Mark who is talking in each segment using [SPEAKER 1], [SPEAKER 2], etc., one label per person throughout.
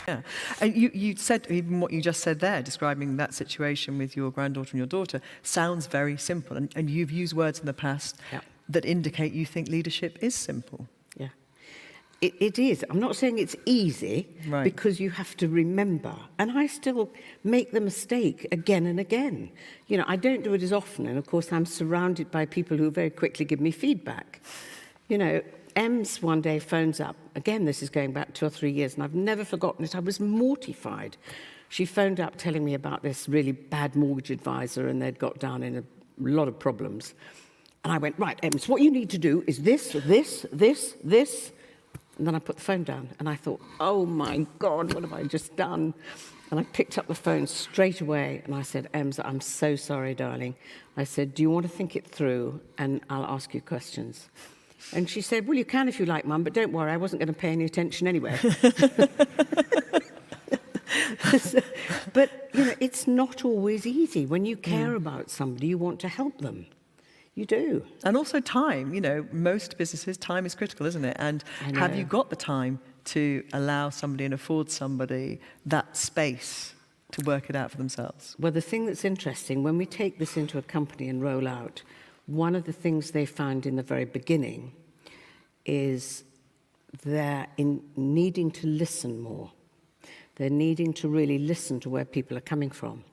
[SPEAKER 1] Yeah. And you said, even what you just said there, describing that situation with your granddaughter and your daughter, sounds very simple. And you've used words in the past that indicate you think leadership is simple.
[SPEAKER 2] Yeah. It is. I'm not saying it's easy, because you have to remember. And I still make the mistake again and again. You know, I don't do it as often. And of course, I'm surrounded by people who very quickly give me feedback. You know, Ems one day phones up. Again, this is going back 2 or 3 years, and I've never forgotten it. I was mortified. She phoned up telling me about this really bad mortgage advisor, and they'd got down in a lot of problems. And I went, right, Ems, what you need to do is this, this, this, this. And then I put the phone down, and I thought, oh, my God, what have I just done? And I picked up the phone straight away, and I said, Ems, I'm so sorry, darling. I said, do you want to think it through, and I'll ask you questions? And she said, well, you can if you like, Mum, but don't worry, I wasn't going to pay any attention anyway. But, you know, it's not always easy. When you care about somebody, you want to help them. You do.
[SPEAKER 1] And also time. You know, most businesses, time is critical, isn't it? And have you got the time to allow somebody and afford somebody that space to work it out for themselves?
[SPEAKER 2] Well, the thing that's interesting, when we take this into a company and roll out, one of the things they found in the very beginning is they're needing to listen more. They're needing to really listen to where people are coming from.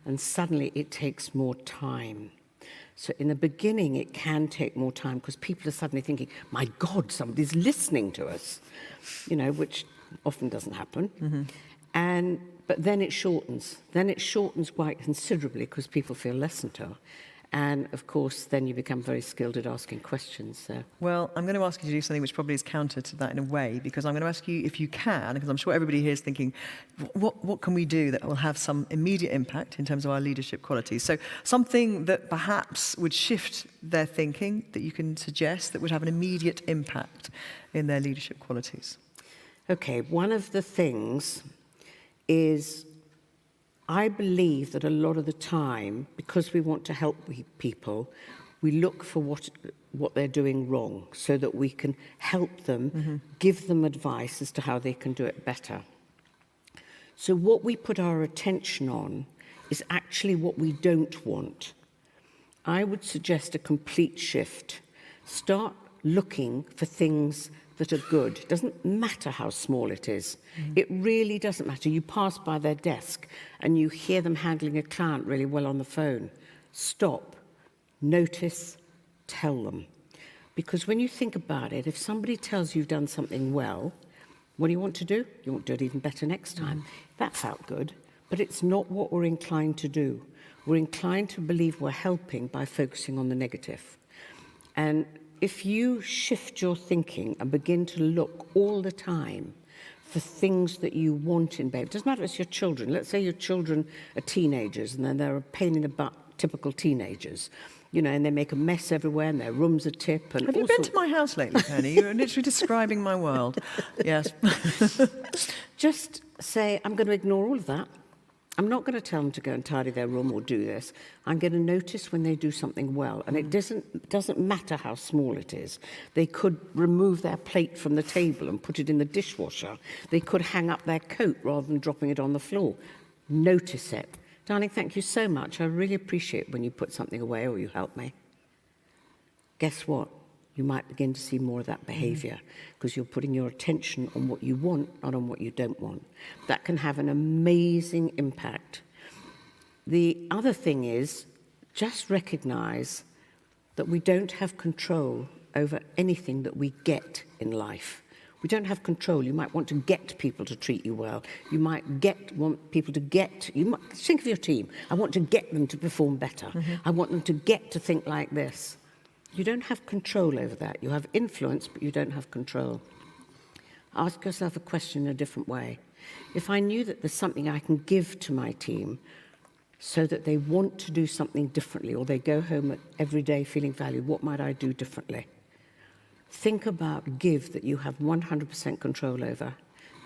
[SPEAKER 2] And suddenly it takes more time. So in the beginning, it can take more time because people are suddenly thinking, my God, somebody's listening to us, you know, which often doesn't happen. But then it shortens. Then it shortens quite considerably because people feel listened to. And, of course, then you become very skilled at asking questions. So.
[SPEAKER 1] Well, I'm going to ask you to do something which probably is counter to that in a way, because I'm going to ask you if you can, because I'm sure everybody here is thinking, what can we do that will have some immediate impact in terms of our leadership qualities? So something that perhaps would shift their thinking, that you can suggest that would have an immediate impact in their leadership qualities.
[SPEAKER 2] Okay, one of the things is, I believe that a lot of the time, because we want to help people, we look for what they're doing wrong so that we can help them, give them advice as to how they can do it better. So what we put our attention on is actually what we don't want. I would suggest a complete shift. Start looking for things that are good. It doesn't matter how small it is. It really doesn't matter. You pass by their desk and you hear them handling a client really well on the phone. Stop, notice, tell them. Because when you think about it, if somebody tells you you've done something well, what do you want to do? You want to do it even better next time. That felt good, but it's not what we're inclined to do. We're inclined to believe we're helping by focusing on the negative. And if you shift your thinking and begin to look all the time for things that you want in baby, it doesn't matter if it's your children. Let's say your children are teenagers and then they're a pain in the butt, typical teenagers, you know, and they make a mess everywhere and their room's a tip. And
[SPEAKER 1] have you been to my house lately, Penny? You're literally describing my world. Yes.
[SPEAKER 2] Just say, I'm going to ignore all of that. I'm not going to tell them to go and tidy their room or do this. I'm going to notice when they do something well. And it doesn't matter how small it is. They could remove their plate from the table and put it in the dishwasher. They could hang up their coat rather than dropping it on the floor. Notice it. Darling, thank you so much. I really appreciate when you put something away or you help me. Guess what? You might begin to see more of that behaviour because you're putting your attention on what you want, not on what you don't want. That can have an amazing impact. The other thing is just recognise that we don't have control over anything that we get in life. We don't have control. You might want to get people to treat you well. You might want people to get... You might think of your team. I want to get them to perform better. I want them to get to think like this. You don't have control over that. You have influence, but you don't have control. Ask yourself a question in a different way. If I knew that there's something I can give to my team so that they want to do something differently or they go home every day feeling valued, what might I do differently? Think about give that you have 100% control over.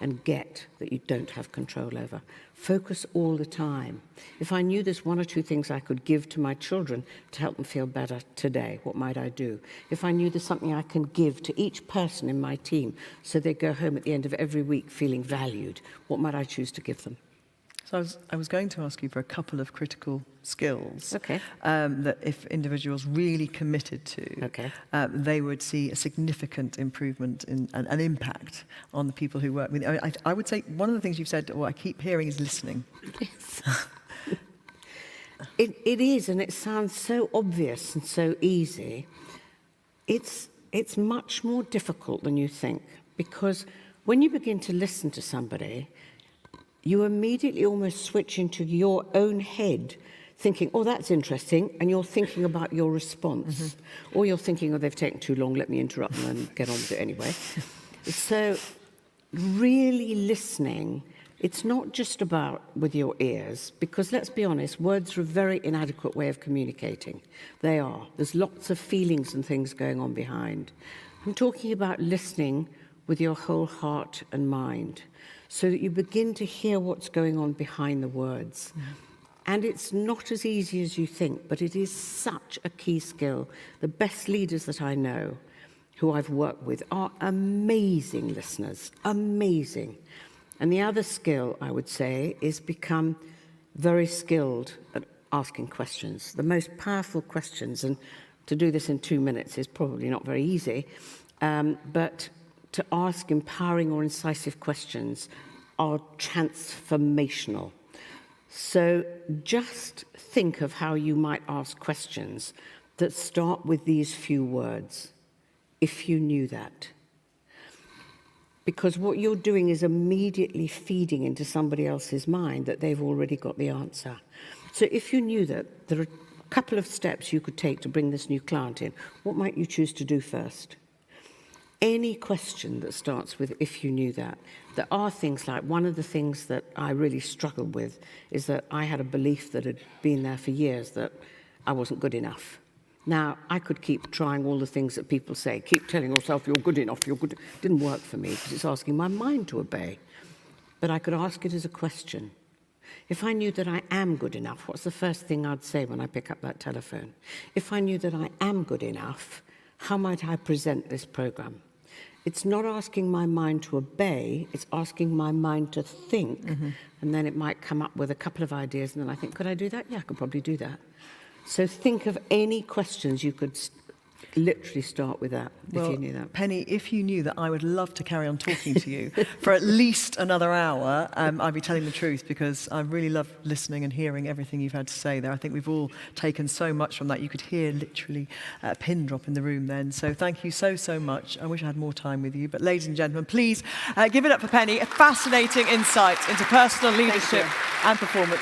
[SPEAKER 2] and get that you don't have control over. Focus all the time. If I knew there's one or two things I could give to my children to help them feel better today, what might I do? If I knew there's something I can give to each person in my team so they go home at the end of every week feeling valued, what might I choose to give them?
[SPEAKER 1] So I was going to ask you for a couple of critical skills
[SPEAKER 2] Okay.
[SPEAKER 1] that if individuals really committed to,
[SPEAKER 2] Okay.
[SPEAKER 1] they would see a significant improvement in an impact on the people who work with. I would say one of the things you've said, or I keep hearing, is listening.
[SPEAKER 2] Yes. It is, and it sounds so obvious and so easy. It's much more difficult than you think, because when you begin to listen to somebody, you immediately almost switch into your own head, thinking, oh, that's interesting, and you're thinking about your response. Mm-hmm. Or you're thinking, oh, they've taken too long, let me interrupt them and get on with it anyway. So really listening, it's not just about with your ears, because let's be honest, words are a very inadequate way of communicating. They are. There's lots of feelings and things going on behind. I'm talking about listening with your whole heart and mind, so that you begin to hear what's going on behind the words. And it's not as easy as you think, but it is such a key skill. The best leaders that I know, who I've worked with, are amazing listeners, amazing. And the other skill, I would say, is become very skilled at asking questions. The most powerful questions, and to do this in 2 minutes is probably not very easy, but to ask empowering or incisive questions are transformational. So just think of how you might ask questions that start with these few words, if you knew that. Because what you're doing is immediately feeding into somebody else's mind that they've already got the answer. So if you knew that, there are a couple of steps you could take to bring this new client in. What might you choose to do first? Any question that starts with if you knew that. There are things like, one of the things that I really struggled with is that I had a belief that had been there for years that I wasn't good enough. Now, I could keep trying all the things that people say, keep telling yourself you're good enough, you're good. It didn't work for me because it's asking my mind to obey. But I could ask it as a question. If I knew that I am good enough, what's the first thing I'd say when I pick up that telephone? If I knew that I am good enough, how might I present this program? It's not asking my mind to obey, it's asking my mind to think, and then it might come up with a couple of ideas, and then I think, could I do that? Yeah, I could probably do that. So think of any questions you could literally start with that, if you knew that.
[SPEAKER 1] Penny, if you knew that I would love to carry on talking to you for at least another hour, I'd be telling the truth, because I really love listening and hearing everything you've had to say there. I think we've all taken so much from that. You could hear literally a pin drop in the room then. So thank you so, so much. I wish I had more time with you. But ladies and gentlemen, please give it up for Penny. A fascinating insight into personal leadership and performance.